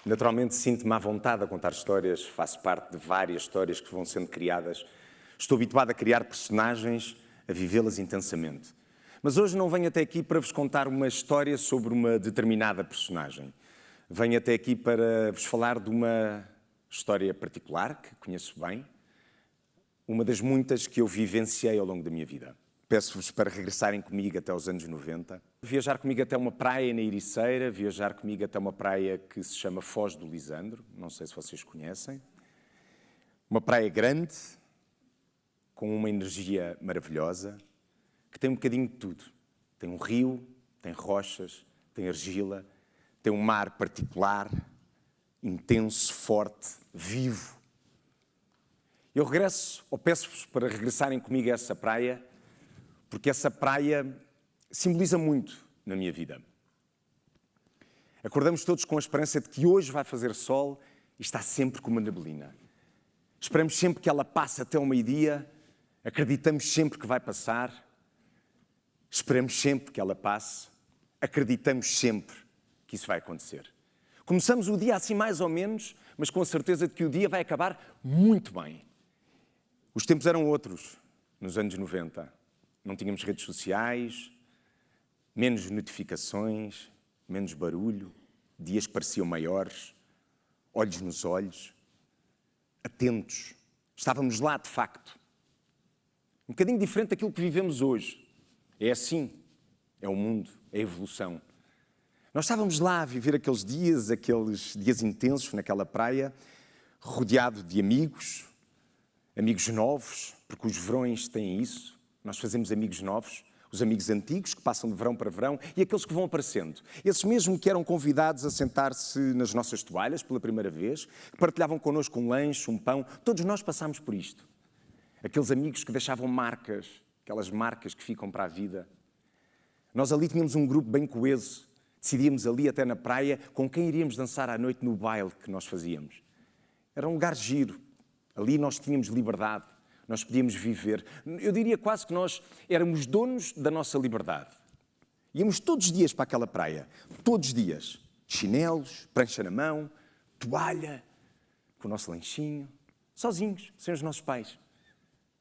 Naturalmente sinto-me à vontade a contar histórias, faço parte de várias histórias que vão sendo criadas. Estou habituado a criar personagens, a vivê-las intensamente. Mas hoje não venho até aqui para vos contar uma história sobre uma determinada personagem. Venho até aqui para vos falar de uma história particular, que conheço bem, uma das muitas que eu vivenciei ao longo da minha vida. Peço-vos para regressarem comigo até os anos 90. Viajar comigo até uma praia na Ericeira, viajar comigo até uma praia que se chama Foz do Lisandro, não sei se vocês conhecem. Uma praia grande, com uma energia maravilhosa, que tem um bocadinho de tudo. Tem um rio, tem rochas, tem argila, tem um mar particular, intenso, forte, vivo. Eu regresso, ou peço-vos para regressarem comigo a essa praia, porque essa praia simboliza muito na minha vida. Acordamos todos com a esperança de que hoje vai fazer sol e está sempre com uma neblina. Esperamos sempre que ela passe até ao meio-dia, acreditamos sempre que vai passar, esperamos sempre que ela passe, acreditamos sempre que isso vai acontecer. Começamos o dia assim mais ou menos, mas com a certeza de que o dia vai acabar muito bem. Os tempos eram outros nos anos 90. Não tínhamos redes sociais, menos notificações, menos barulho, dias que pareciam maiores, olhos nos olhos, atentos. Estávamos lá, de facto. Um bocadinho diferente daquilo que vivemos hoje. É assim, é o mundo, é a evolução. Nós estávamos lá a viver aqueles dias intensos naquela praia, rodeado de amigos, amigos novos, porque os verões têm isso. Nós fazemos amigos novos, os amigos antigos que passam de verão para verão e aqueles que vão aparecendo. Esses mesmo que eram convidados a sentar-se nas nossas toalhas pela primeira vez, que partilhavam connosco um lanche, um pão, todos nós passámos por isto. Aqueles amigos que deixavam marcas, aquelas marcas que ficam para a vida. Nós ali tínhamos um grupo bem coeso, decidíamos ali até na praia com quem iríamos dançar à noite no baile que nós fazíamos. Era um lugar giro, ali nós tínhamos liberdade. Nós podíamos viver. Eu diria quase que nós éramos donos da nossa liberdade. Íamos todos os dias para aquela praia. Todos os dias. Chinelos, prancha na mão, toalha, com o nosso lanchinho. Sozinhos, sem os nossos pais.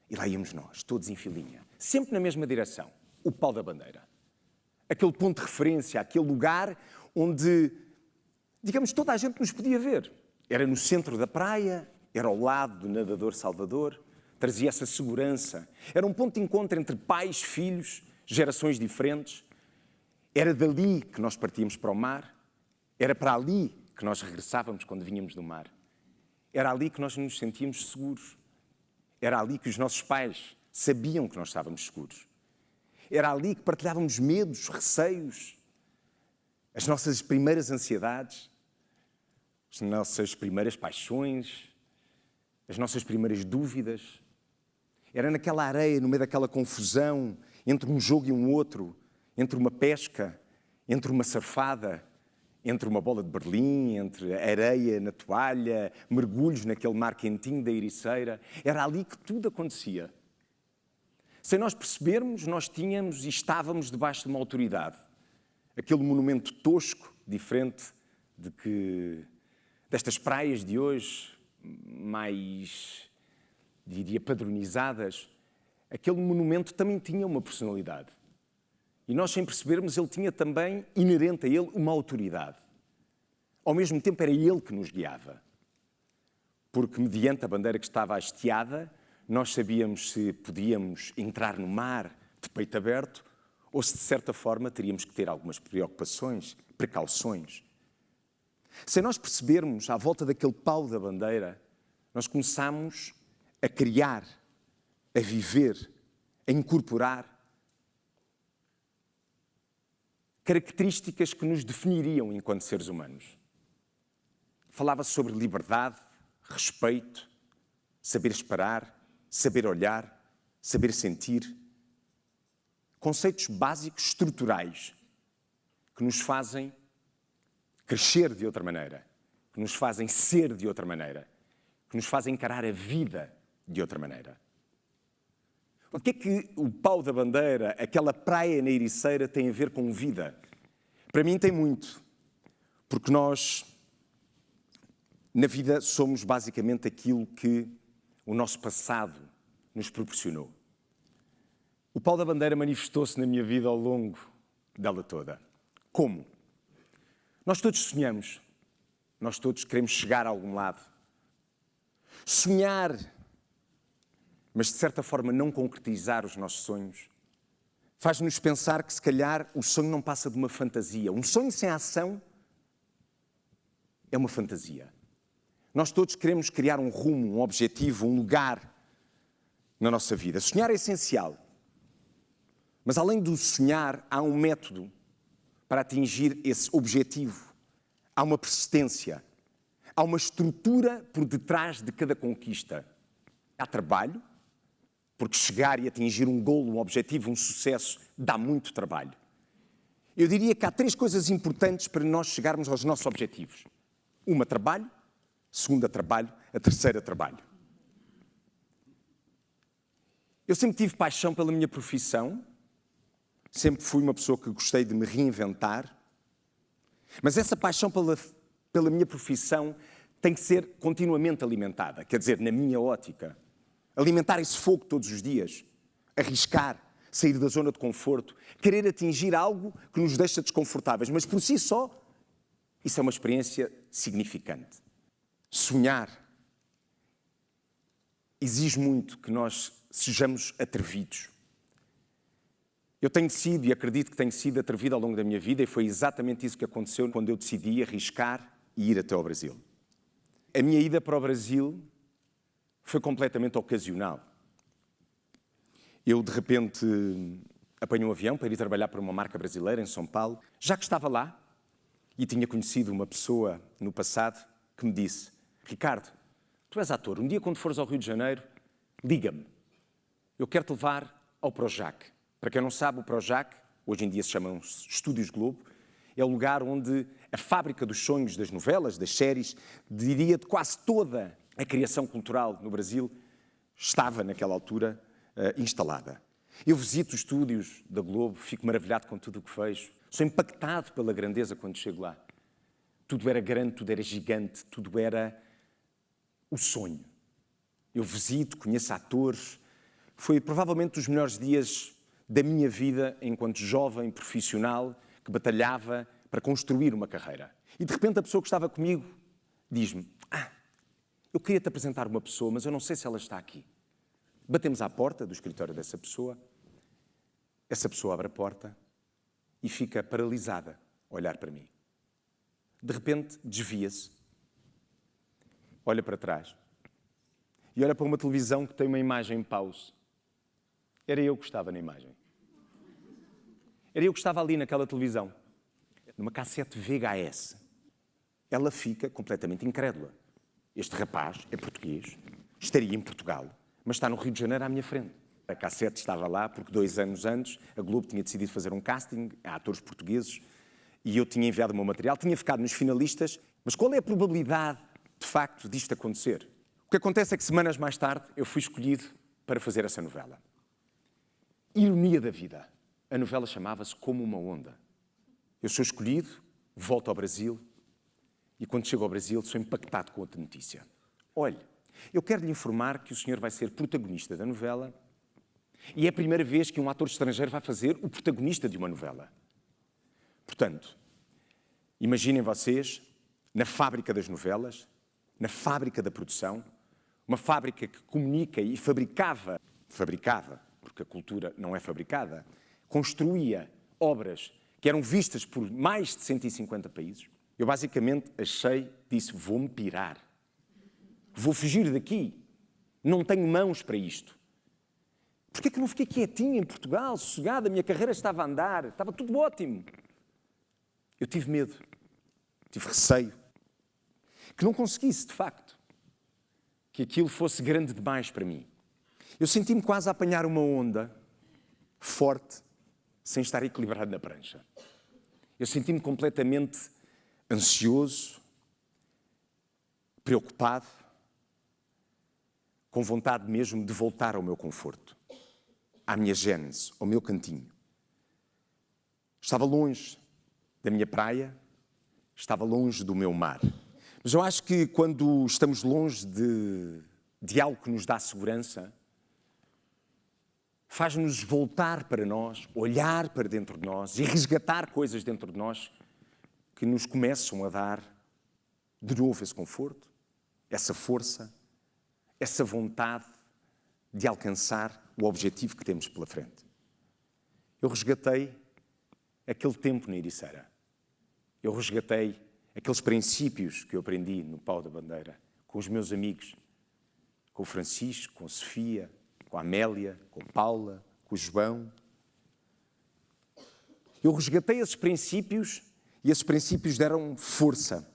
E lá íamos nós, todos em filinha. Sempre na mesma direção. O pau da bandeira. Aquele ponto de referência, aquele lugar onde, digamos, toda a gente nos podia ver. Era no centro da praia, era ao lado do nadador Salvador. Trazia essa segurança. Era um ponto de encontro entre pais, filhos, gerações diferentes. Era dali que nós partíamos para o mar. Era para ali que nós regressávamos quando vinhamos do mar. Era ali que nós nos sentíamos seguros. Era ali que os nossos pais sabiam que nós estávamos seguros. Era ali que partilhávamos medos, receios, as nossas primeiras ansiedades, as nossas primeiras paixões, as nossas primeiras dúvidas. Era naquela areia, no meio daquela confusão, entre um jogo e um outro, entre uma pesca, entre uma surfada, entre uma bola de Berlim, entre areia na toalha, mergulhos naquele mar quentinho da Ericeira. Era ali que tudo acontecia. Sem nós percebermos, nós tínhamos e estávamos debaixo de uma autoridade. Aquele monumento tosco, diferente destas praias de hoje, mais, diria, padronizadas, aquele monumento também tinha uma personalidade. E nós, sem percebermos, ele tinha também, inerente a ele, uma autoridade. Ao mesmo tempo, era ele que nos guiava. Porque, mediante a bandeira que estava hasteada, nós sabíamos se podíamos entrar no mar de peito aberto ou se, de certa forma, teríamos que ter algumas preocupações, precauções. Sem nós percebermos, à volta daquele pau da bandeira, nós começámos a criar, a viver, a incorporar características que nos definiriam enquanto seres humanos. Falava-se sobre liberdade, respeito, saber esperar, saber olhar, saber sentir. Conceitos básicos, estruturais, que nos fazem crescer de outra maneira, que nos fazem ser de outra maneira, que nos fazem encarar a vida de outra maneira. O que é que o pau da bandeira, aquela praia na Ericeira, tem a ver com vida? Para mim tem muito, porque nós Na vida somos basicamente aquilo que o nosso passado nos proporcionou. O pau da bandeira manifestou-se na minha vida ao longo dela toda. Como? Nós todos sonhamos. Nós todos queremos chegar a algum lado. Sonhar, mas de certa forma não concretizar os nossos sonhos, faz-nos pensar que se calhar o sonho não passa de uma fantasia. Um sonho sem ação é uma fantasia. Nós todos queremos criar um rumo, um objetivo, um lugar na nossa vida. Sonhar é essencial. Mas além do sonhar, há um método para atingir esse objetivo. Há uma persistência. Há uma estrutura por detrás de cada conquista. Há trabalho, porque chegar e atingir um golo, um objetivo, um sucesso, dá muito trabalho. Eu diria que há 3 coisas importantes para nós chegarmos aos nossos objetivos. Uma, trabalho. Segunda, trabalho. A terceira, trabalho. Eu sempre tive paixão pela minha profissão. Sempre fui uma pessoa que gostei de me reinventar. Mas essa paixão pela minha profissão tem que ser continuamente alimentada. Quer dizer, na minha ótica. Alimentar esse fogo todos os dias. Arriscar, sair da zona de conforto. Querer atingir algo que nos deixa desconfortáveis. Mas por si só, isso é uma experiência significante. Sonhar exige muito que nós sejamos atrevidos. Eu tenho sido, e acredito que tenho sido atrevido ao longo da minha vida, e foi exatamente isso que aconteceu quando eu decidi arriscar e ir até ao Brasil. A minha ida para o Brasil foi completamente ocasional. Eu, de repente, apanhei um avião para ir trabalhar para uma marca brasileira em São Paulo. Já que estava lá, e tinha conhecido uma pessoa no passado que me disse: Ricardo, tu és ator, um dia quando fores ao Rio de Janeiro, liga-me. Eu quero-te levar ao Projac. Para quem não sabe, o Projac, hoje em dia se chamam Estúdios Globo, é o lugar onde a fábrica dos sonhos das novelas, das séries, diria de quase toda a criação cultural no Brasil, estava naquela altura instalada. Eu visito os estúdios da Globo, fico maravilhado com tudo o que vejo, sou impactado pela grandeza quando chego lá. Tudo era grande, tudo era gigante, tudo era o sonho. Eu visito, conheço atores. Foi provavelmente dos melhores dias da minha vida enquanto jovem profissional que batalhava para construir uma carreira. E de repente a pessoa que estava comigo diz-me: eu queria te apresentar uma pessoa, mas eu não sei se ela está aqui. Batemos à porta do escritório dessa pessoa. Essa pessoa abre a porta e fica paralisada a olhar para mim. De repente, desvia-se, olha para trás e olha para uma televisão que tem uma imagem em pause. Era eu que estava na imagem. Era eu que estava ali naquela televisão, numa cassete VHS. Ela fica completamente incrédula. Este rapaz é português, estaria em Portugal, mas está no Rio de Janeiro à minha frente. A cassete estava lá porque 2 anos antes a Globo tinha decidido fazer um casting a atores portugueses e eu tinha enviado o meu material, tinha ficado nos finalistas, mas qual é a probabilidade, de facto, disto acontecer? O que acontece é que semanas mais tarde eu fui escolhido para fazer essa novela. Ironia da vida. A novela chamava-se Como uma Onda. Eu sou escolhido, volto ao Brasil e quando chego ao Brasil sou impactado com outra notícia. Olhe, eu quero lhe informar que o senhor vai ser protagonista da novela e é a primeira vez que um ator estrangeiro vai fazer o protagonista de uma novela. Portanto, imaginem vocês, na fábrica das novelas, na fábrica da produção, uma fábrica que comunica e fabricava, porque a cultura não é fabricada, construía obras que eram vistas por mais de 150 países. Eu basicamente disse, vou-me pirar. Vou fugir daqui. Não tenho mãos para isto. Porquê que eu não fiquei quietinho em Portugal, sossegado? A minha carreira estava a andar, estava tudo ótimo. Eu tive medo, tive receio, que não conseguisse, de facto, que aquilo fosse grande demais para mim. Eu senti-me quase a apanhar uma onda forte, sem estar equilibrado na prancha. Eu senti-me completamente ansioso, preocupado, com vontade mesmo de voltar ao meu conforto, à minha gênese, ao meu cantinho. Estava longe da minha praia, estava longe do meu mar. Mas eu acho que quando estamos longe de algo que nos dá segurança, faz-nos voltar para nós, olhar para dentro de nós e resgatar coisas dentro de nós que nos começam a dar de novo esse conforto, essa força, essa vontade de alcançar o objetivo que temos pela frente. Eu resgatei aquele tempo na Ericeira. Eu resgatei aqueles princípios que eu aprendi no Pau da Bandeira, com os meus amigos, com o Francisco, com a Sofia, com a Amélia, com a Paula, com o João. Eu resgatei esses princípios e esses princípios deram força.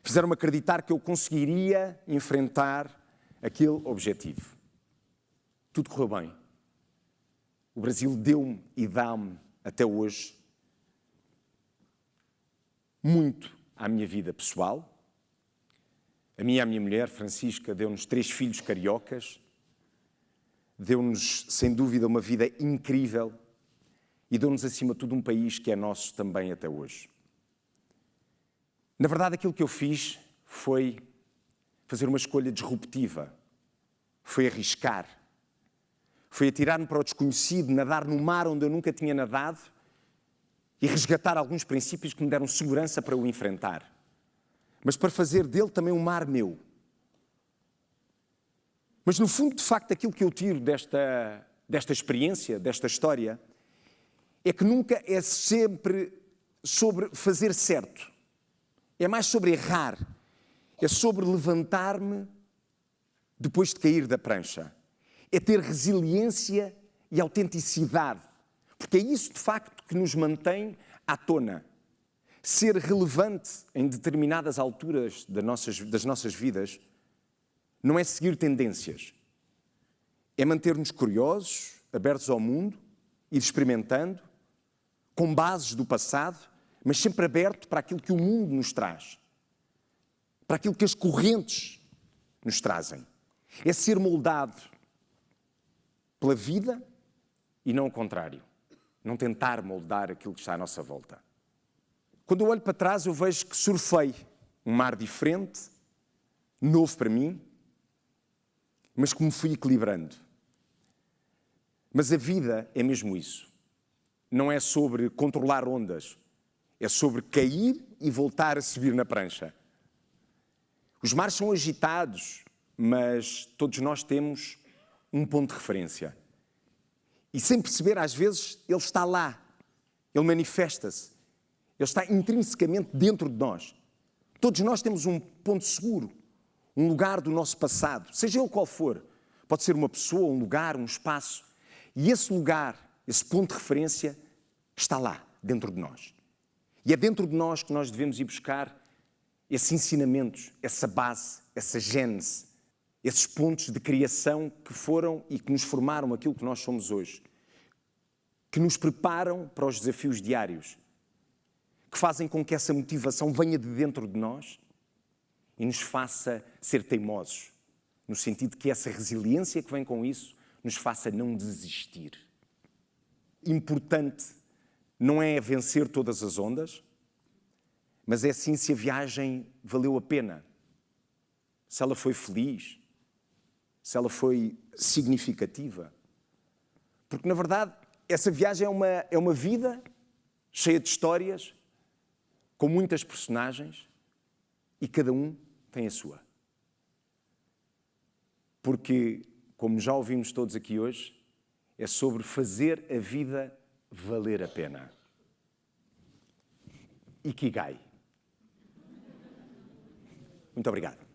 Fizeram-me acreditar que eu conseguiria enfrentar aquele objetivo. Tudo correu bem. O Brasil deu-me e dá-me, até hoje, muito à minha vida pessoal. A minha e a minha mulher, Francisca, deu-nos 3 filhos cariocas, deu-nos, sem dúvida, uma vida incrível e deu-nos, acima de tudo, um país que é nosso também até hoje. Na verdade, aquilo que eu fiz foi fazer uma escolha disruptiva, foi arriscar, foi atirar-me para o desconhecido, nadar no mar onde eu nunca tinha nadado e resgatar alguns princípios que me deram segurança para o enfrentar, mas para fazer dele também um mar meu. Mas, no fundo, de facto, aquilo que eu tiro desta experiência, desta história, é que nunca é sempre sobre fazer certo. É mais sobre errar. É sobre levantar-me depois de cair da prancha. É ter resiliência e autenticidade. Porque é isso, de facto, que nos mantém à tona. Ser relevante em determinadas alturas das nossas vidas não é seguir tendências. É manter-nos curiosos, abertos ao mundo, ir experimentando, com bases do passado, mas sempre aberto para aquilo que o mundo nos traz, para aquilo que as correntes nos trazem. É ser moldado pela vida e não o contrário. Não tentar moldar aquilo que está à nossa volta. Quando eu olho para trás, eu vejo que surfei um mar diferente, novo para mim, mas que me fui equilibrando. Mas a vida é mesmo isso. Não é sobre controlar ondas, é sobre cair e voltar a subir na prancha. Os mares são agitados, mas todos nós temos um ponto de referência. E sem perceber, às vezes, ele está lá, ele manifesta-se, ele está intrinsecamente dentro de nós. Todos nós temos um ponto seguro, um lugar do nosso passado, seja ele qual for. Pode ser uma pessoa, um lugar, um espaço. E esse lugar, esse ponto de referência, está lá, dentro de nós. E é dentro de nós que nós devemos ir buscar esses ensinamentos, essa base, essa gênese, esses pontos de criação que foram e que nos formaram aquilo que nós somos hoje, que nos preparam para os desafios diários, que fazem com que essa motivação venha de dentro de nós e nos faça ser teimosos, no sentido que essa resiliência que vem com isso nos faça não desistir. Importante não é vencer todas as ondas, mas é sim se a viagem valeu a pena, se ela foi feliz, se ela foi significativa. Porque, na verdade, essa viagem é uma vida cheia de histórias, com muitas personagens, e cada um tem a sua. Porque, como já ouvimos todos aqui hoje, é sobre fazer a vida valer a pena. Ikigai. Muito obrigado.